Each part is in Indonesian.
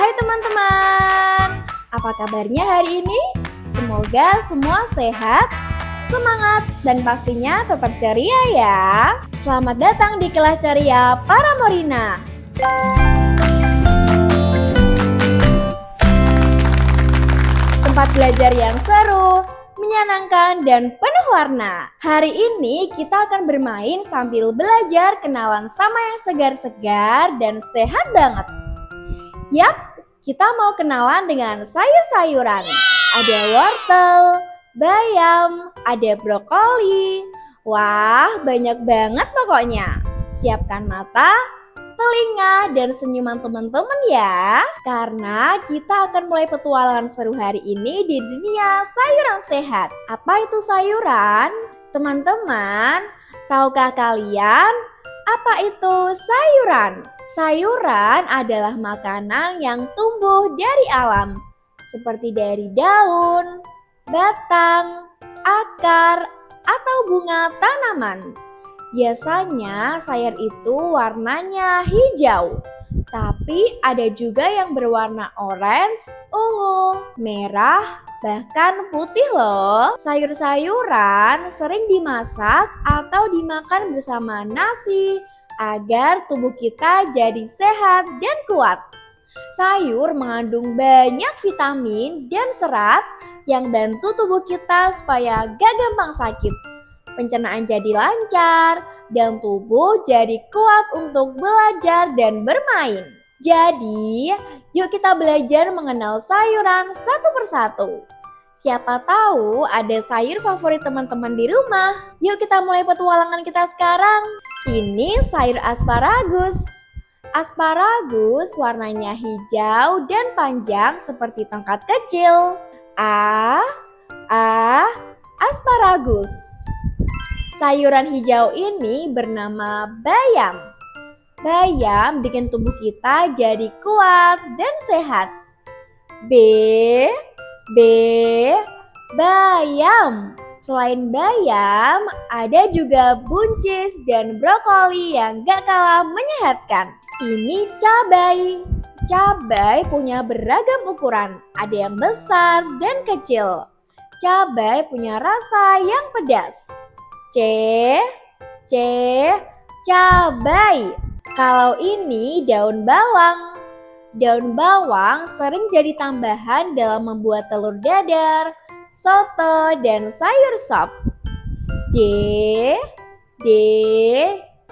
Hai teman-teman, apa kabarnya hari ini? Semoga semua sehat, semangat, dan pastinya tetap ceria ya. Selamat datang di kelas ceria para Morina. Tempat belajar yang seru, menyenangkan, dan penuh warna. Hari ini kita akan bermain sambil belajar kenalan sama yang segar-segar dan sehat banget. Yap, kita mau kenalan dengan sayur-sayuran. Ada wortel, bayam, ada brokoli. Wah, banyak banget pokoknya. Siapkan mata, telinga, dan senyuman teman-teman ya. Karena kita akan mulai petualangan seru hari ini di dunia sayuran sehat. Apa itu sayuran? Teman-teman, tahukah kalian apa itu sayuran? Sayuran adalah makanan yang tumbuh dari alam, seperti dari daun, batang, akar, atau bunga tanaman. Biasanya sayur itu warnanya hijau, tapi ada juga yang berwarna orange, ungu, merah, bahkan putih loh. Sayur-sayuran sering dimasak atau dimakan bersama nasi agar tubuh kita jadi sehat dan kuat. Sayur mengandung banyak vitamin dan serat yang bantu tubuh kita supaya gak gampang sakit. Pencernaan jadi lancar dan tubuh jadi kuat untuk belajar dan bermain. Jadi, yuk kita belajar mengenal sayuran satu persatu. Siapa tahu ada sayur favorit teman-teman di rumah. Yuk kita mulai petualangan kita sekarang. Ini sayur asparagus. Asparagus warnanya hijau dan panjang seperti tongkat kecil. Asparagus. Sayuran hijau ini bernama bayam. Bayam bikin tubuh kita jadi kuat dan sehat. Bayam. Selain bayam, ada juga buncis dan brokoli yang gak kalah menyehatkan. Ini cabai. Cabai punya beragam ukuran, ada yang besar dan kecil. Cabai punya rasa yang pedas. Cabai. Kalau ini daun bawang. Daun bawang sering jadi tambahan dalam membuat telur dadar, soto, dan sayur sop.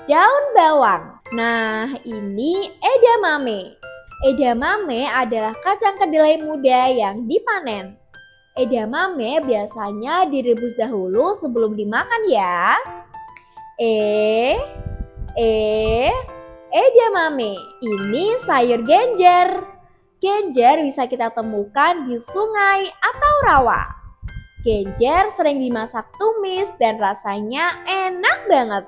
Daun bawang. Nah, ini edamame. Edamame adalah kacang kedelai muda yang dipanen. Edamame biasanya direbus dahulu sebelum dimakan ya. Edamame. Ini sayur genjer. Genjer bisa kita temukan di sungai atau rawa. Genjer sering dimasak tumis dan rasanya enak banget.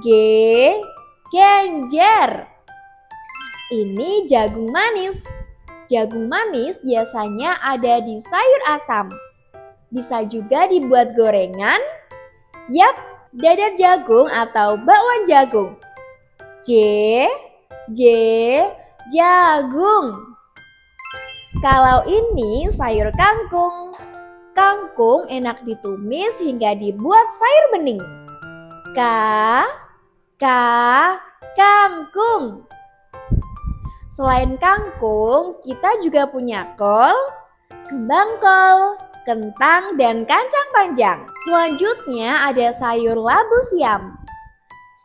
Genjer. Ini jagung manis. Jagung manis biasanya ada di sayur asam. Bisa juga dibuat gorengan. Yap, dadar jagung atau bakwan jagung. Jagung. Kalau ini sayur kangkung. Kangkung enak ditumis hingga dibuat sayur bening. Kangkung. Selain kangkung, kita juga punya kol, kembang kol, kentang, dan kacang panjang. Selanjutnya ada sayur labu siam.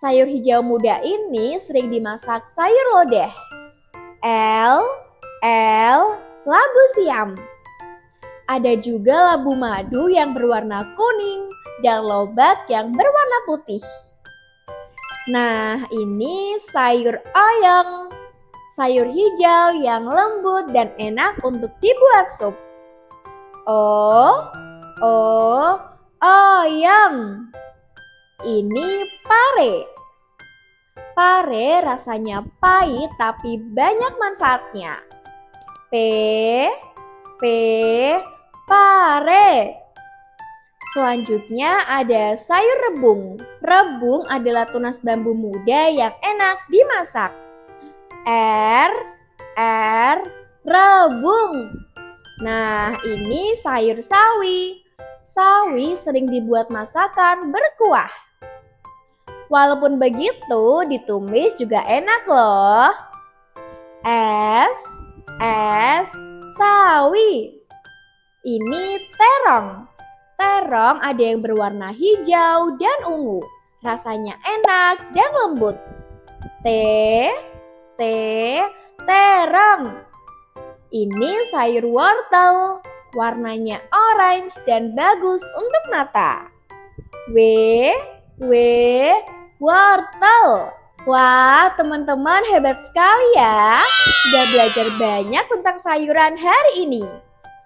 Sayur hijau muda ini sering dimasak sayur lodeh. Labu siam. Ada juga labu madu yang berwarna kuning dan lobak yang berwarna putih. Nah, ini sayur oyong. Sayur hijau yang lembut dan enak untuk dibuat sup. Oyong. Ini pare. Pare rasanya pahit tapi banyak manfaatnya. Pare. Selanjutnya ada sayur rebung. Rebung adalah tunas bambu muda yang enak dimasak. R, R, rebung. Nah, ini sayur sawi. Sawi sering dibuat masakan berkuah. Walaupun begitu, ditumis juga enak loh. S, S, sawi. Ini terong. Terong ada yang berwarna hijau dan ungu. Rasanya enak dan lembut. T, T, terong. Ini sayur wortel. Warnanya orange dan bagus untuk mata. W, W, wortel. Wah, teman-teman hebat sekali ya. Sudah belajar banyak tentang sayuran hari ini.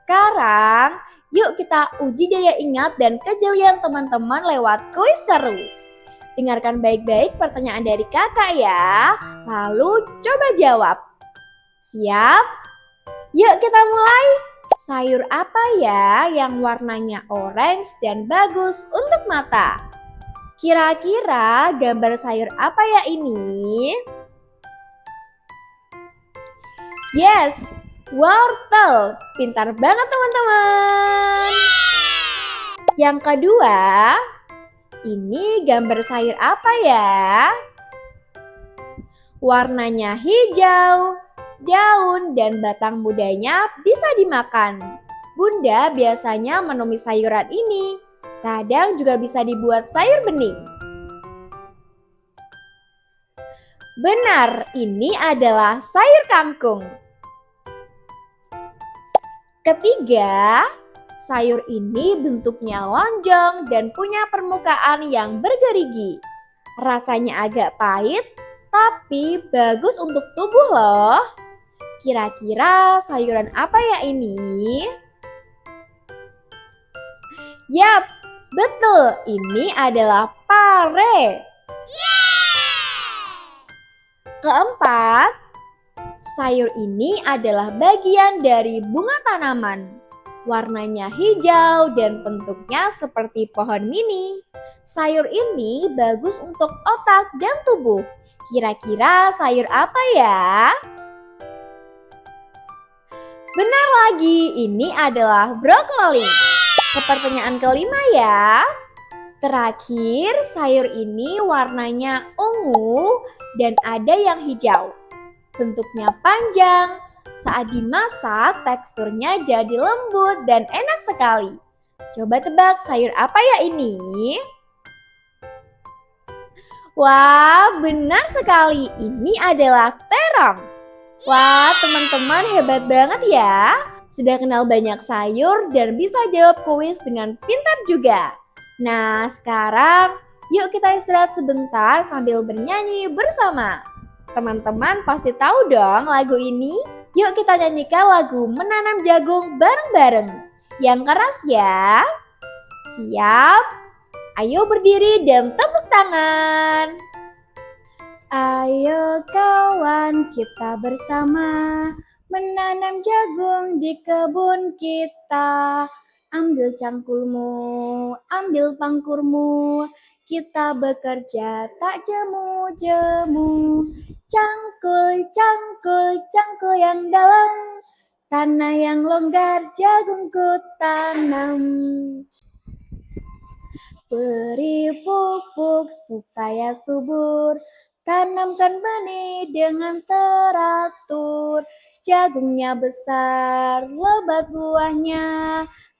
Sekarang, yuk kita uji daya ingat dan kejelian teman-teman lewat kuis seru. Dengarkan baik-baik pertanyaan dari kakak ya. Lalu coba jawab. Siap? Yuk kita mulai. Sayur apa ya yang warnanya orange dan bagus untuk mata? Kira-kira gambar sayur apa ya ini? Yes, wortel. Pintar banget teman-teman. Yang kedua, ini gambar sayur apa ya? Warnanya hijau. Daun dan batang mudanya bisa dimakan. Bunda biasanya menumis sayuran ini. Kadang juga bisa dibuat sayur bening. Benar, ini adalah sayur kangkung. Ketiga, sayur ini bentuknya lonjong dan punya permukaan yang bergerigi. Rasanya agak pahit, tapi bagus untuk tubuh loh. Kira-kira sayuran apa ya ini? Yap, betul. Ini adalah pare. Keempat, sayur ini adalah bagian dari bunga tanaman. Warnanya hijau dan bentuknya seperti pohon mini. Sayur ini bagus untuk otak dan tubuh. Kira-kira sayur apa ya? Benar lagi, ini adalah brokoli. Ke pertanyaan kelima ya. Terakhir, sayur ini warnanya ungu dan ada yang hijau. Bentuknya panjang. Saat dimasak, teksturnya jadi lembut dan enak sekali. Coba tebak sayur apa ya ini? Wah, benar sekali. Ini adalah terong. Wah, teman-teman hebat banget ya. Sudah kenal banyak sayur dan bisa jawab kuis dengan pintar juga. Nah, sekarang yuk kita istirahat sebentar sambil bernyanyi bersama. Teman-teman pasti tahu dong lagu ini. Yuk kita nyanyikan lagu Menanam Jagung bareng-bareng. Yang keras ya. Siap? Ayo berdiri dan tepuk tangan. Ayo kawan kita bersama menanam jagung di kebun kita. Ambil cangkulmu, ambil pangkurmu, kita bekerja tak jemu-jemu. Cangkul, cangkul, cangkul yang dalam, tanah yang longgar jagungku tanam. Beri pupuk supaya subur, tanamkan benih dengan teratur. Jagungnya besar, lebat buahnya,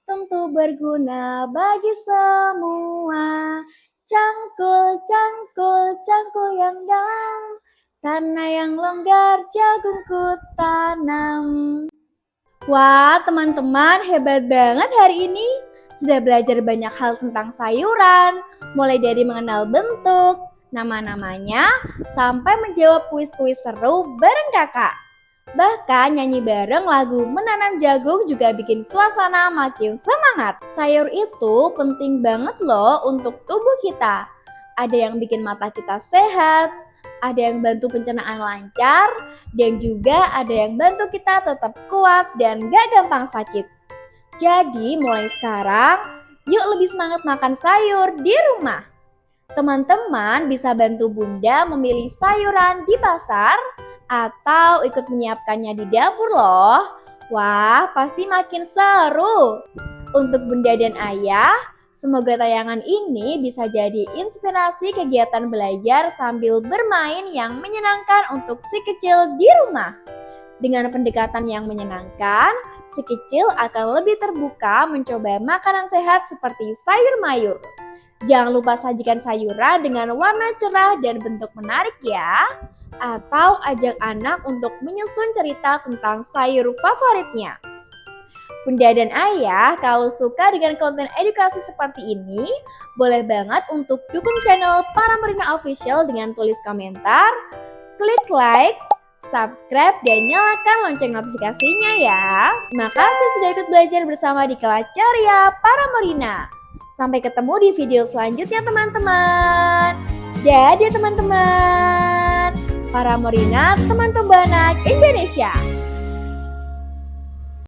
tentu berguna bagi semua. Cangkul, cangkul, cangkul yang dalam, tanah yang longgar jagungku tanam. Wah, teman-teman hebat banget hari ini. Sudah belajar banyak hal tentang sayuran, mulai dari mengenal bentuk, nama-namanya, sampai menjawab kuis-kuis seru bareng kakak. Bahkan nyanyi bareng lagu Menanam Jagung juga bikin suasana makin semangat. Sayur itu penting banget loh untuk tubuh kita. Ada yang bikin mata kita sehat, ada yang bantu pencernaan lancar, dan juga ada yang bantu kita tetap kuat dan gak gampang sakit. Jadi mulai sekarang, yuk lebih semangat makan sayur di rumah. Teman-teman bisa bantu Bunda memilih sayuran di pasar atau ikut menyiapkannya di dapur loh. Wah, pasti makin seru. Untuk Bunda dan Ayah, semoga tayangan ini bisa jadi inspirasi kegiatan belajar sambil bermain yang menyenangkan untuk si kecil di rumah. Dengan pendekatan yang menyenangkan, si kecil akan lebih terbuka mencoba makanan sehat seperti sayur mayur. Jangan lupa sajikan sayuran dengan warna cerah dan bentuk menarik ya. Atau ajak anak untuk menyusun cerita tentang sayur favoritnya. Bunda dan Ayah, kalau suka dengan konten edukasi seperti ini, boleh banget untuk dukung channel Paramorina Official dengan tulis komentar, klik like, subscribe, dan nyalakan lonceng notifikasinya ya. Makasih sudah ikut belajar bersama di kelas Ceria Paramorina. Sampai ketemu di video selanjutnya teman-teman. Dadah teman-teman. Paramorina, teman pembanak Indonesia.